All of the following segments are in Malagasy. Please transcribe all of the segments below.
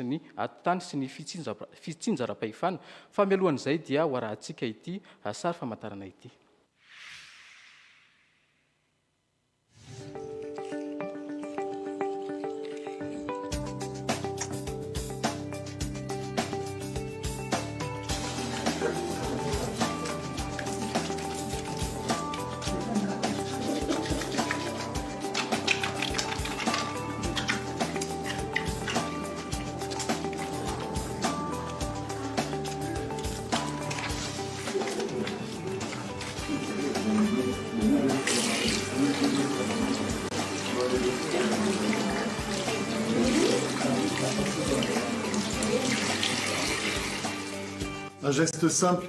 ny atany sy ny fitsinjara-pahefana fa mialohan'izay dia ho arahantsika ity sary famantarana ity. Un geste simple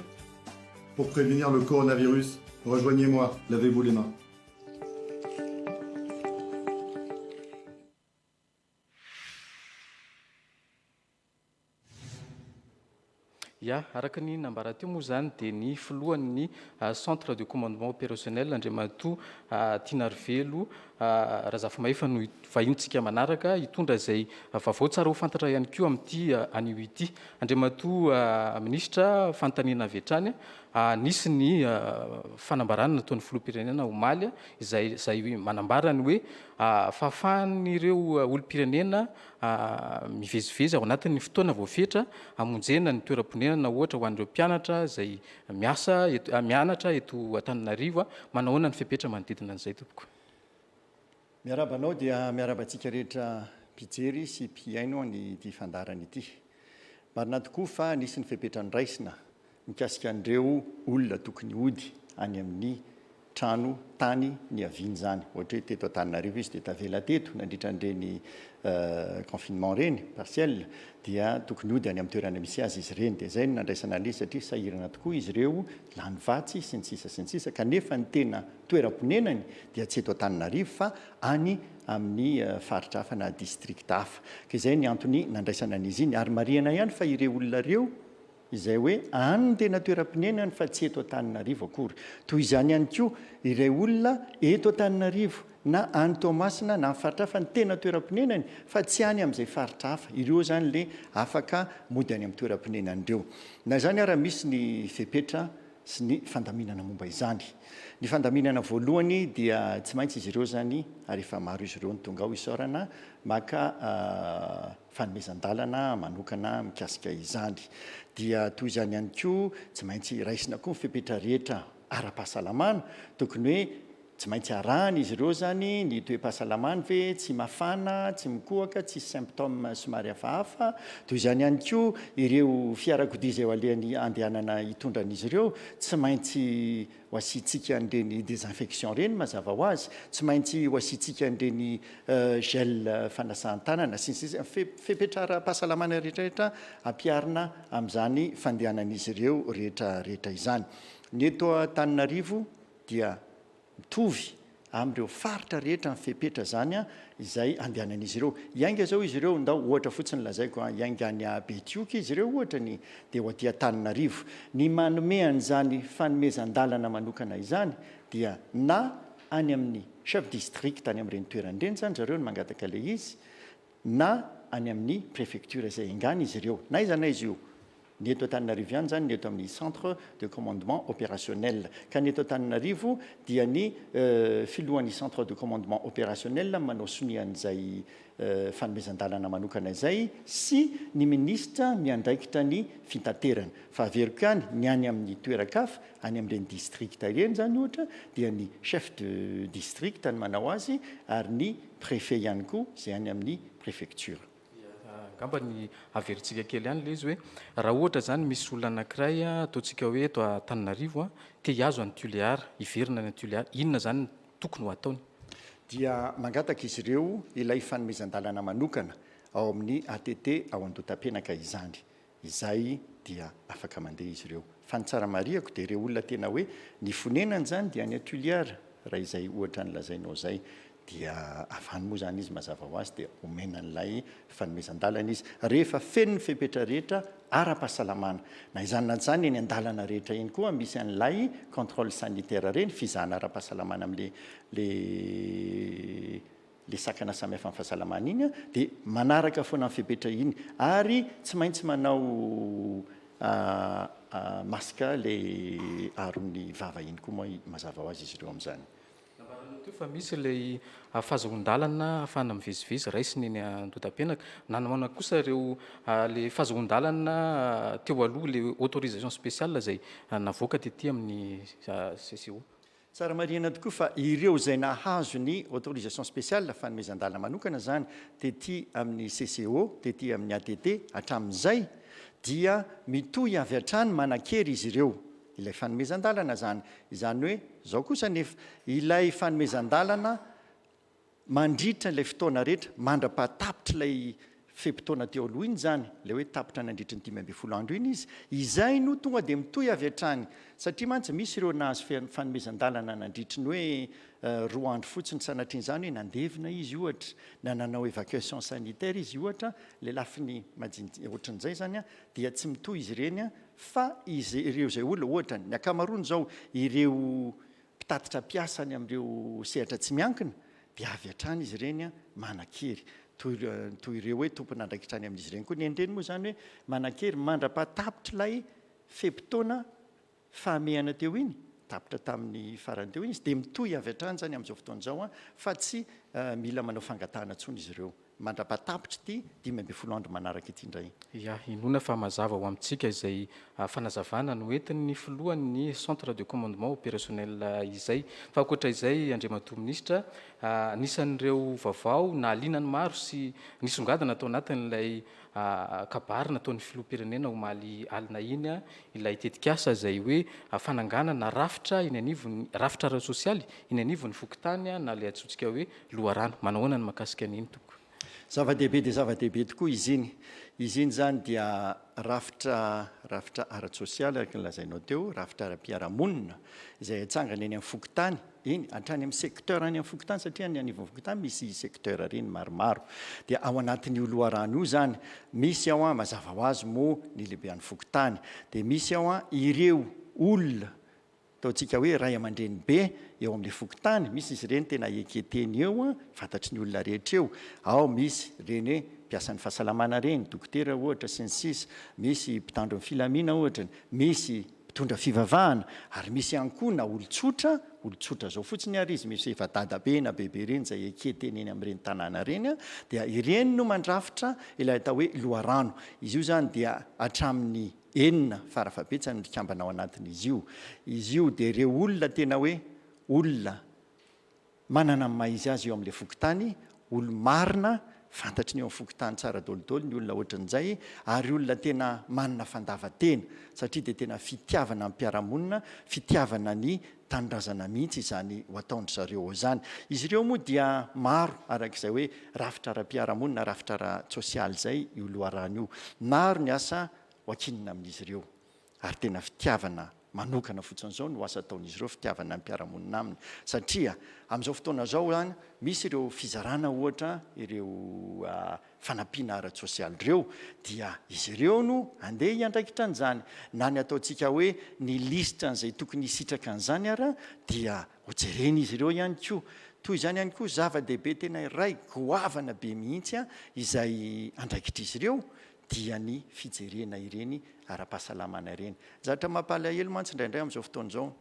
pour prévenir le coronavirus. Rejoignez-moi, lavez-vous les mains. Ya, araka ny nambara teo moa zany dia ny filohan'ny centre de commandement opérationnel Andriamatoa Tinarivelo Razafimahefy no vahintsika manaraka hitondra izay vaovao tsara ho fantatra ihany koa amin'ity anio ity. Andriamatoa ministra fanontaniana avy hatrany nisy ny fanambarana nataon'ny filoham-pirenena omaly izay manambarany hoe fahafahan'ireo olom-pirenena mivezivezy ao anatin'ny fotoana voafetra hamonjena ny toeram-ponenana ohatra ho an'ireo mpianatra izay mianatra eto Antananarivo manahoana ny fepetra manodidina an'izay tompoko. Miarabanao dia miarabantsika rehetra mpijery sy mpiaino ny fandarana ity. Marina tokoa fa nisy ny fepetrany raisina mikasika an'ireo olona tokony hody any amin'ny trano tany ny aviany zany. Ohatra hoe teto Antananarivo izy dia tavela teto nandritra an'ireny confinement reny partiel dia tokony hody any amin'ny toerana misy azy izy reny. Dia izay no nandraisana an'ilay satria sahirana tokoa izy ireo lany vatsy sy ny sisa kanefa ny tena toeram-ponenany dia tsy eto Antananarivo fa any amin'ny faritra hafa na district hafa. Ka izay ny antony nandraisana an'izy iny ary marihana ihany fa ireo olona ireo izay hoe any tena toeram-ponenany fa tsy eto Antananarivo akory. Toy izany ihany koa ireo olona eto Antananarivo na any Toamasina na faritra hafa ny tena toeram-ponenany fa tsy any amin'izay faritra hafa. Ireo zany le afaka mody any amin'ny toeram-ponenan'ireo. Na izany ara misy ny fepetra sy ny fandaminana momba izany. Ny fandaminana voalohany dia tsy maintsy izy ireo zany ary efa maro izy ireo ny tonga ao isaorana maka fanomezan-dalana manokana mikasika izany. Dia toy izany ihany koa tsy maintsy raisina koa ny fepetra rehetra ara-pahasalamana tokony hoe tsy maintsy arahany izy ireo zany ny toe-pahasalamana ve tsy mafana, tsy mikohaka, tsy symptôme somary hafahafa. Toy izany ihany koa ireo fiarakodia izay alehan'ny andehanana hitondran'izy ireo tsy maintsy ho asiantsika an'ireny désinfection reny mazava ho azy, tsy maintsy ho asiantsika an'ireny gel fanasan-tanana sy fepetra ara-pahasalamana rehetrarehetra ampiarina amin'izany fandehanan'izy ireo rehetrarehetra izany. Ny eto Antananarivo dia mitovy amin'ireo faritra rehetra ny fepetra zany izay andehanan'izy ireo. Iainga zao izy ireo ndao ohatra fotsiny lazaiko iainga any Betioky izy ireo ohatrany dia ho aty Antananarivo. Ny manome an'izany fanomezan-dalana manokana izany dia na any amin'ny chef district any amin'ireny toeran'ireny zany zareo no mangataka ilay izy na any amin'ny préfecture izay ingany izy ireo. Na iza na izy io. Ny eto Antananarivo ihany zany ny eto amin'ny centre de commandement opérationnel. Ka ny eto Antananarivo dia ny filohan'ny centre de commandement opérationnel manao sonian'izay fanomezan-dalana manokana izay sy ny ministra miandraikitra ny fitaterana. Fa averiko ihany ny any amin'ny toeran-kafa any amin'ireny district ireny zany ohatra dia ny chef de district ny manao azy ary ny préfet ihany koa izay any amin'ny préfecture. Gamba ny averintsika kely ihany le izy hoe raha ohatra zany misy olona anankiray ataontsika hoe eto Antananarivo te hiazo any Tuléar, hiverina any Tuléar, inona zany tokony ho ataony? Dia mangataka izy ireo ilay fanomezan-dalana manokana ao amin'ny ATT ao Andotapenaka izany. Izay dia afaka mandeha izy ireo. Fa ny tsara mariako dia ireo olona tena hoe ny fonenany zany dia any Tuléar raha izay ohatra ny lazainao zay. Dia avany moa zany izy mazava ho azy dia omena an'ilay fanomezan-dalana izy rehefa feno ny fepetra rehetra ara-pahasalamana. Na izany na zany eny an-dalana rehetra eny koa misy an'ilay contrôle sanitaire reny fizahana ara-pahasalamana amin'le le sakana samihafa amin'ny fahasalamana iny a dia manaraka foana amin'ny fepetra iny ary tsy maintsy manao masika le aron'ny vava iny koa moa mazava ho azy izy ireo amin'izany. Teo fa misy ilay fahazahon-dalana ahafahana mivezivezy raisiny eny an-dotam-pianaka na namana kosa ireo le fahazahon-dalana teo aloha le autorisation spéciale izay navoaka tetỳ amin'ny CCO. Tsara marihana tokoa fa ireo izay nahazo ny autorisation spéciale fanomezan-dalana manokana izany tetỳ amin'ny CCO, tetỳ amin'ny ATT hatramin'izay dia mitohy avy hatrany manan-kery izy ireo ilay fanomezan-dalana izany hoe zao kosa nefa ilay fanomezan-dalana mandritra ilay fotoana rehetra mandra-pahatapitra ilay fepitoana teo aloha iny zany le hoe tapitra nandritra ny 15 andro iny izy izay no tonga dia mitohy avy hatrany satria mantsy misy ireo nahazo fanomezan-dalana nandritra ny hoe 2 andro fotsiny sanatriany izany hoe nandevina izy ohatra na nanao évacuation sanitaire izy ohatra le lafiny ohatran'izay zany a dia tsy mitohy izy ireny a fa ireo izay olona ohatra ny akamaroany zao ireo mpitatitra mpiasany amin'ireo sehatra tsy miankina dia avy hatrany izy ireny a manan-kery toy ireo hoe tompona andraikitrany amin'izy ireny koa ny endreny moa zany hoe manan-kery mandra-pahatapitra ilay fepitoana fahamehana teo iny tapitra tamin'ny farany teo iny izy dia mitohy avy hatrany zany amin'izao fotoan'izao a fa tsy mila manao fangatahana ntsony izy ireo mandra-pahatapitra ity 15 andro manaraka ity indray. Ya inona fa mazava ho amintsika izay fanazavana no entin'ny filohan'ny centre de commandement opérationnel izay fa ankoatra izay Andriamatoa Minisitra anisan'ireo vaovao na alinany maro sy nisongadina atao anatin'ilay kabary nataon'ny filoham-pirenena omaly alina iny ilay tetikasa izay hoe fananganana rafitra iny anivony rafitra ara-sosialy iny anivony fokontany na le atsotsika hoe loharano manao ahoana ny mahakasika an'iny toko. Zava-dehibe dia zava-dehibe tokoa izy iny zany dia rafitra ara-sosialy araka nylazainao teo rafitra ara-piarahamonina izay atsangana eny amin'ny fokontany iny hatrany amin'ny secteur any amin'ny fokontany satria ny anivon'ny fokontany misy secteur reny maromaro dia ao anatin'io loharano io zany misy ao mazava ho azy moa ny lehibe an'ny fokontany dia misy ao ireo olona ataontsika hoe ray aman-dreny be eo amin'ilay fokontany misy izy ireny tena eketeny eo fantatry ny olona rehetra eo ao misy reny hoe mpiasan'ny fahasalamana reny dokotera ohatra sy ny sisa misy mpitandro amin'ny filamina ohatra misy mpitondra fivavahana ary misy ihany koa na olon-tsotra zao fotsiny ary izy misy efa dadabe na bebe reny zay eketeny eny amin'ireny tanàna reny dia ireny no mandrafitra ilay atao hoe loharano izy io zany dia hatramin'ny enina farafabetsany ny kambana ao anatin'izy io dia ireo olona tena hoe olona manana ny maha izy azy eo amin'ilay fokontany olo-marina fantatry ny eo amin'ny fokontany tsara dolidolo ny olona ohatran'izay ary olona tena manana fandavan-tena satria dia tena fitiavana amin'ny mpiarahamonina fitiavana ny tanindrazana mihitsy izany ho ataondry zareo ao zany izy ireo moa dia maro arak'izay hoe rafitra ara-piarahamonina rafitra ara-sosialy zay io loharano io maro ny asa ho akinina amin'izy ireo ary tena fitiavana manokana fotsiny izao no asa ataon'izy ireo fitiavana amin'ny mpiarahamonina aminy satria amin'izao fotoana zao zany misy ireo fizarana ohatra ireo fanampiana ara-sosialy ireo dia izy ireo no andeha hiandraikitra an'izany na ny ataontsika hoe ny lisitra an'izay tokony hisitraka an'izany ara dia hojereny izy ireo ihany koa toy izany ihany koa zava-dehibe tena iray goavana be mihitsy izay andraikitra izy ireo dia ny fijerena ireny ara-pahasalamana ireny zatra mampalahelo mantsy indraindray amin'izao fotoan'izao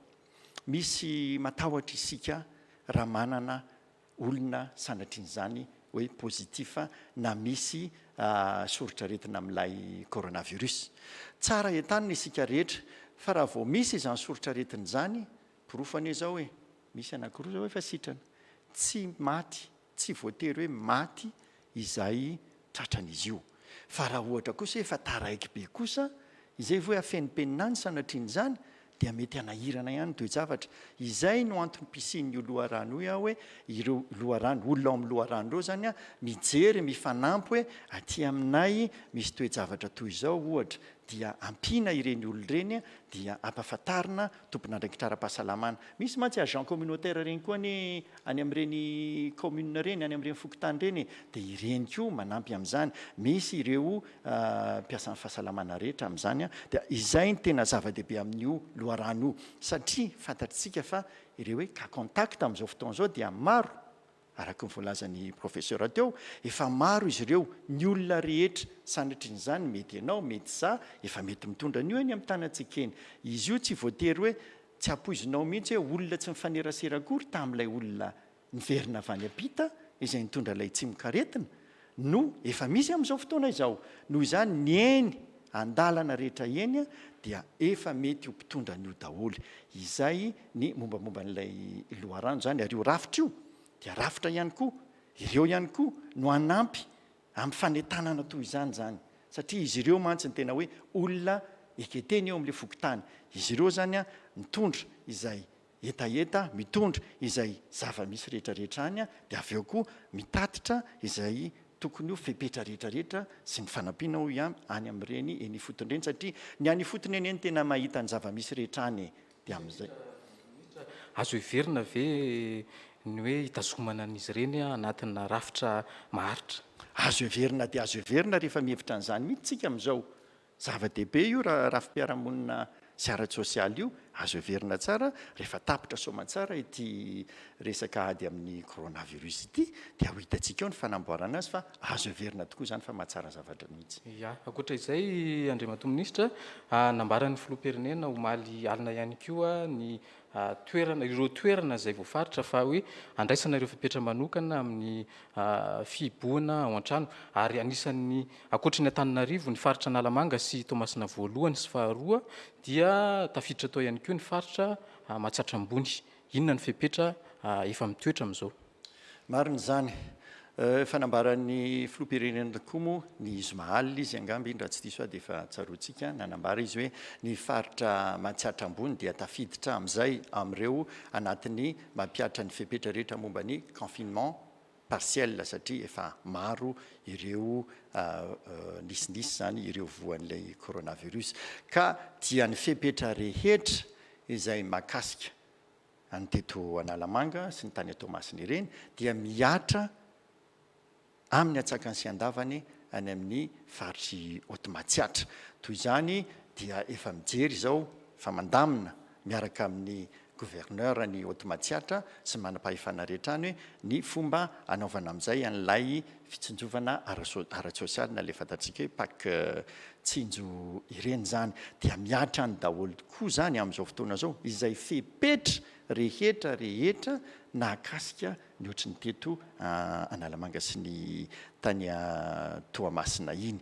misy matahotra isika raha manana olona sanatrian'izany hoe pozitifa na misy soritra retina amin'ilay coronavirus tsara entanina isika rehetra fa raha vao misy izany soritra retin'izany pirofany zao hoe misy anankiroa zao efa sitrana tsy maty tsy voatery hoe maty izay tratran'izy io fa raha ohatra kosa efa taraiky be kosa izay hoe afenimpeninany sanatrian'izany dia mety anahirana ihany toe-javatra izay no antony mpisin'io loharano io hoe ireo loharano olona ao amin'ny loharano ireo zany mijery mifanampy hoe aty aminay misy toe-javatra toy izao ohatra dia ampina ireny olona ireny dia ampahafantarina tompona andraikitra ara-pahasalamana misy mantsy agent communautaire reny koa any amin'ireny commune reny any amin'ireny fokontany reny dia ireny koa manampy amin'izany misy ireo mpiasan'ny fahasalamana rehetra amin'izany dia izay ny tena zava-dehibe amin'io loharano io satria fantatritsika fa ireo hoe cas contact amin'izao fotoana izao dia maro araka ny voalazan'ny professeur teo efa maro izy ireo ny olona rehetra sanatr'izany mety ianao mety za efa mety mitondra an'io eny amin'ny tanantsika eny izy io tsy voatery hoe tsy ampoizinao mihitsy hoe olona tsy mifaneraserakory tamin'ilay olona niverina avy any ampita izay nitondra ilay tsy mikaretina no efa misy amin'izao fotoana izao noho izany ny eny andalana rehetra eny dia efa mety ho mpitondra an'io daholo izay ny mombamomba n'ilay loharano zany ary io rafitra io dia rafitra ihany koa ireo ihany koa no anampy amin'ny fanetanana toy izany zany satria izy ireo mantsy ny tena hoe olona eketeny eo amin'ilay fokotany izy ireo zany mitondra izay etaeta mitondra izay zava-misy rehetrarehetra any dia avy eo koa mitatitra izay tokony ho fepetra rehetrarehetra sy ny fanampiana ho any amin'ireny eny ifotony ireny satria ny any ifotony eny eny tena mahita ny zava-misy rehetra any dia amin'izay azo heverina ve ny hoe hitazomana an'izy ireny anatina rafitra maharitra azo heverina dia azo heverina rehefa mihevitra an'izany mihitsy tsika amin'izao zava-dehibe io raha rafim-piarahamonina sy ara-tsosialy io azo heverina tsara rehefa tapitra soamantsara ity resaka ady amin'ny coronavirus ity dia ho hitantsika eo ny fanamboarana azy fa azo heverina tokoa izany fa mahatsara zavatra mihitsy ya ankoatra izay Andriamato minisitra nambaran'ny filoham-pirenena omaly alina ihany koa ny toerana ireo toerana izay voafaritra fa hoe andraisana ireo fipetra manokana amin'ny fiboana ao an-trano ary anisan'ny ankoatra ny Antananarivo ny faritra Analamanga sy Toamasina voalohany sy faharoa dia tafiditra tao ihany koa ny faritra Mahatsatram-bony inona ny fipetra efa mitoetra amin'izao marina izany fanambaran'ny filoham-pirenena koa moa ny Ismaal izy angamby raha tsy diso dia efa tsaroantsika nanambara izy hoe ny faritra Mahatsatram-bony dia tafiditra amin'izay amin'ireo anatin'ny mampiatra ny fipetra rehetra momba ny confinement partiel satria efa maro ireo nisindisy zany ireo voan'ilay coronavirus ka dia ny fipetra rehetra izay mahakasika any teto Analamanga sy ny tany Toamasina ireny dia miatra amin'ny atsakany sy andavany any amin'ny faritry Otmatsiatra toy izany dia efa mijery izao fa mandamina miaraka amin'ny gouverneur ny Otmatsiatra sy manam-pahefana rehetra any hoe ny fomba anaovana amin'izay an'ilay fitsinjovana ara-tsosialy na le fantatsika hoe pak tsinjo ireny zany dia miatra ny daholo tokoa zany amin'izao fotoana zao izay fepetra rehetra nahakasika ny ohatry ny teto Analamanga sy ny tany Toamasina iny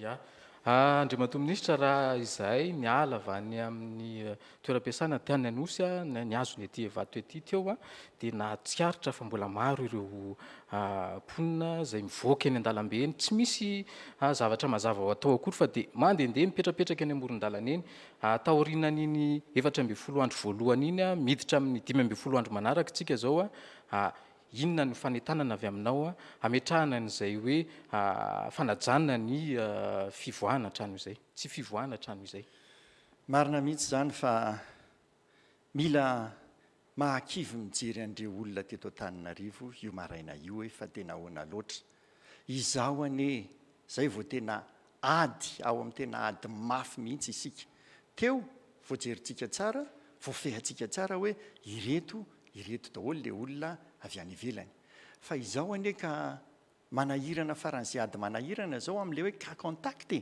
ya Andriamato minisitra raha izay niala avy any amin'ny toeram-piasana tany Anosy ny azo ny ety Ivato ety teo dia nahatsiaritra fa mbola maro ireo mponina izay mivoaka eny an-dalambe eny tsy misy zavatra mazava ho atao akory fa dia mandehandeha mipetrapetraka eny amoron-dalana eny taorianan'iny 12 andro voalohany iny miditra amin'ny 15 andro manaraka tsika zao inona ny fanetanana avy aminao ametrahana n'izay hoe fanajana ny fivoahana trano izay tsy fivoahana trano izay marina mihitsy zany fa mila mahakivy mijery an'ireo olona teto Antananarivo io maraina io hoe fa tena ahoana loatra izaho anie zay vao tena ady ao amin'ny tena ady mafy mihitsy isika teo voajerytsika tsara voafehantsika tsara hoe ireto daholo le olona avy any ivelany fa izaho anie ka manahirana faran'izay ady manahirana zao amin'le hoe cas contact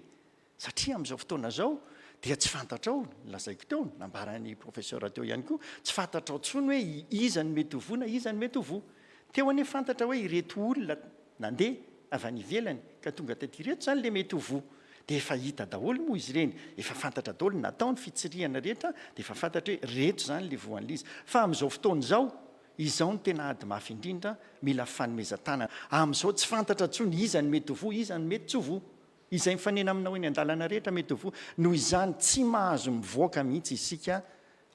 satria amin'izao fotoana zao dia tsy fantatrao lazaiko teo nambaran'ny professeur teo ihany koa tsy fantatrao tsony hoe iza ny mety ho voana iza ny mety ho vo teo anie fantatra hoe ireto olona nandeha avy any ivelany ka tonga tety ireto zany le mety ho vo dia efa hita daholo moa izy ireny efa fantatra daholo natao ny fitsirihana rehetra dia efa fantatra hoe reto zany le voan'izy fa amin'izao fotoana izao izao ny tena ady mafy indrindra mila fanomezan-tanana amin'izao tsy fantatra tsony iza ny mety ho vo iza ny mety tsy ho vo izay mifanena aminao eny an-dalana rehetra mety ho vo noho izany tsy mahazo mivoaka mihitsy isika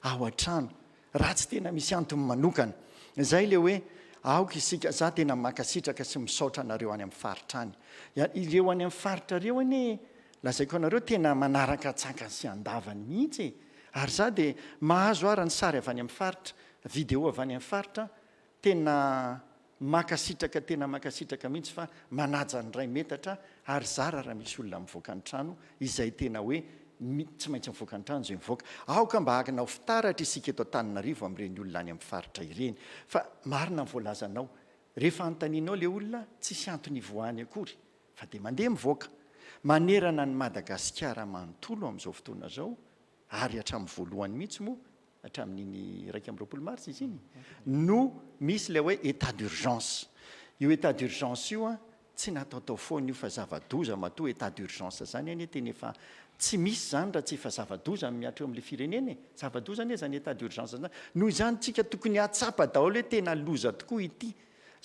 ao an-trano raha tsy tena misy antony manokana izay le hoe aoka isika za tena makasitraka sy misaotra anareo any amin'ny faritra any ireo any amin'ny faritra reo anie lazaiko anareo tena manaraka tsakany sy andavany mihitsy ary za dia mahazo ara ny sary avy any amin'ny faritra video avy any amin'ny faritra tena makasitraka mihitsy fa manaja ny ray metatra ary zara raha misy olona mivoaka ny trano izay tena hoe tsy maintsy mivoaka ny trano zay mivoaka aoka mba hakinao fitaratra isika eto Antananarivo amin'ireny olona any amin'ny faritra ireny fa marina ny voalazanao rehefa antaninao le olona tsisy antony ivoany akory fa de mandeha mivoaka manerana ny Madagasikara manontolo amin'izao fotoana zao ary hatramin'ny voalohany mihitsy moa hatramin'iny 2 mars izy iny no misy le hoe état d'urgence. Io état d'urgence io a tsy nataotao foana io fa zava-doza matoa état d'urgence zany any teny efa tsy misy zany raha tsy efa zava-doza miatra eo amin'le firenena zava-doza anie zany état d'urgence zany noho izany tsika tokony hatsapa daholo hoe tena loza tokoa ity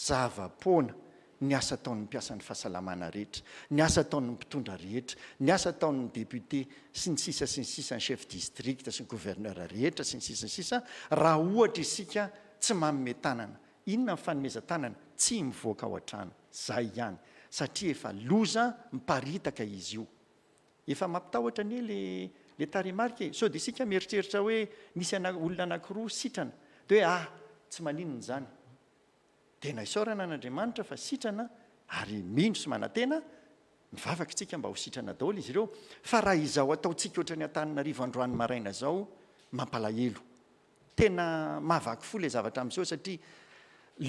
zava-poana ny asa ataon'ny mpiasan'ny fahasalamana rehetra ny asa ataon'ny mpitondra rehetra ny asa ataon'ny député sy ny sisa sy ny sisa ny chef district sy ny gouverneur rehetra sy ny sisa ny sisa raha ohatra isika tsy manome tanana inona ny fanomezan-tanana tsy mivoaka ao an-trano zay ihany satria efa loza miparitaka izy io efa mampitahotra anie le tarimarika sao de isika mieritreritra hoe nisy olona anankiroa sitrana de hoe tsy maninona zany tena isaorana an'Andriamanitra fa sitrana ary mindro sy manantena mivavaka tsika mba ho sitrana daholo izy ireo fa raha izao ataontsika ohatran'ny Antananarivo androany maraina zao mampalahelo tena mahavaky fo le zavatra amin'izao satria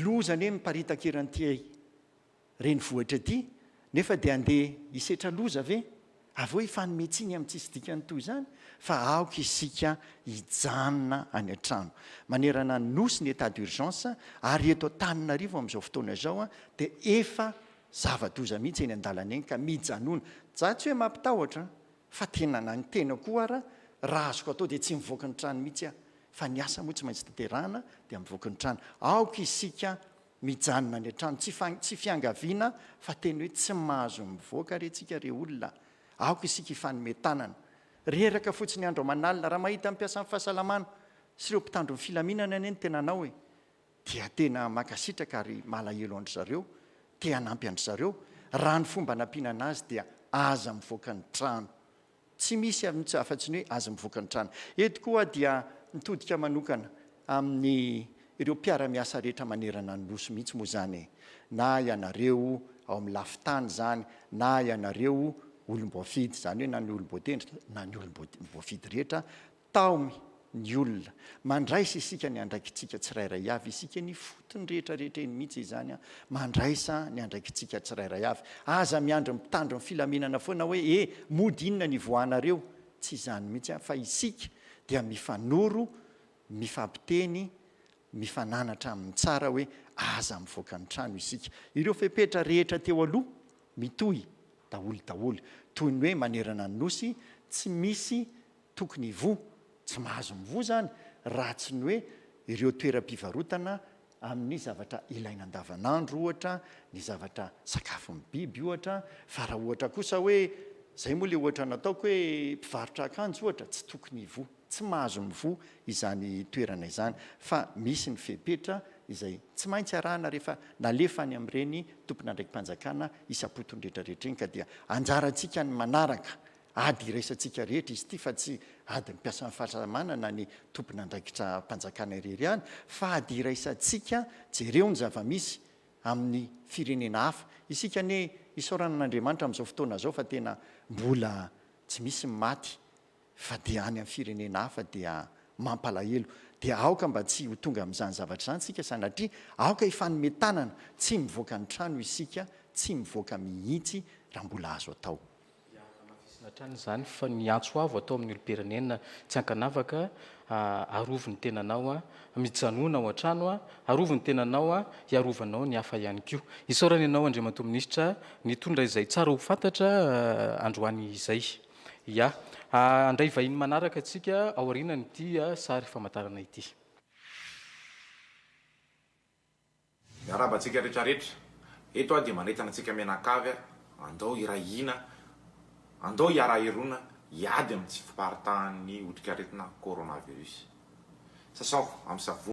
lozany hoe miparitaka eranty reny vohitra ty nefa de andeha isetra loza ve avy eo ifanometsiny amin'ntsisy dikany toy izany fa aoka isika hijanona any an-trano manerana ny nosy ny état d'urgence ary eto Antananarivo amin'izao fotoana zao de efa zava-doza mihitsy eny an-dalana eny ka mijanona za tsy hoe mampitahotra fa tena nantena koa raha azoko atao de tsy mivoaka ny trano mihitsy fa ny asa moa tsy maintsy tanterahana de mivoaka ny trano aoka isika mijanona any an-trano tsy fiangaviana fa tena hoe tsy mahazo mivoaka retsika re olona aoka isika ifanome tanana reraka fotsiny andro manalina raha mahita mpiasan'ny fahasalamana sy ireo mpitandro ny filaminana any eny tena anao hoe dia tena makasitraka ary malahelo andry zareo te hanampy andry zareo raha ny fomba nampiana azy dia aza mivoaka ny trano tsy misy amintsy afa-tsy ny hoe aza mivoaka ny trano eto koa dia mitodika manokana amin'ny ireo mpiara-miasa rehetra manerana ny nosy mihitsy moa zany na ianareo ao amin'ny lafitany zany na ianareo olom-boafidy zany hoe na ny olom-boatendry na ny olom-boafidy rehetra taomy ny olona mandraisa isika ny andraikitsika tsirairay avy isika ny fotony rehetrarehetra eny mihitsy izany mandraisa ny andraikitsika tsirairay avy aza miandro mpitandro ny filaminana foana hoe mody inona ny voanareo tsy izany mihitsy fa isika dia mifanoro mifampiteny mifananatra amin'ny tsara hoe aza mivoaka ny trano isika ireo fepetra rehetra teo aloha mitohy daholo toy ny hoe manerana ny nosy tsy misy tokony vo tsy mahazo mivo zany raha tsy ny hoe ireo toeram-pivarotana amin'ny zavatra ilaina andavanandro ohatra ny zavatra sakafo ny biby ohatra fa raha ohatra kosa hoe zay moa le ohatra nataoko hoe mpivarotra akanjo ohatra tsy tokony vo tsy mahazo mivo izany toerana izany fa misy ny fepetra izay tsy maintsy arahana rehefa nalefa any amin'ireny tompona ndraiky mpanjakana isapotony rehetrarehetra eny ka dia anjarantsika ny manaraka ady iraisantsika rehetra izy ity fa tsy ady mipiasa ny fahasalamana na ny tompona ndraikitra mpanjakana irery any fa ady iraisantsika jereo ny zava-misy amin'ny firenena hafa isika ne isaorana an'Andriamanitra amin'izao fotoana zao fa tena mbola tsy misy maty fa dia any amin'ny firenena hafa dia mampalahelo dia aoka mba tsy ho tonga amin'izany zavatra izany sika sanatria aoka ifanome tanana tsy mivoaka ny trano isika tsy mivoaka mihitsy raha mbola azo atao trano zany fa ny antso avo atao amin'ny olo-pirenena tsy ankanavaka arovo ny tenanao mijanona ao an-trano arovo ny tenanao hiarovanao ny hafa ihany koa isaorana ianao Andriamatoa Minisitra nitondra izay tsara ho fantatra androany izay andray vahiny manaraka atsika aorianany ity sary famantarana ity miarabantsika rehetrarehetra eto dia manentana antsika menakavy andao irahina andao hiara-irona hiady amin'ny tsy fiparitahan'ny otrikaretina coronavirus sasao amin'ny savony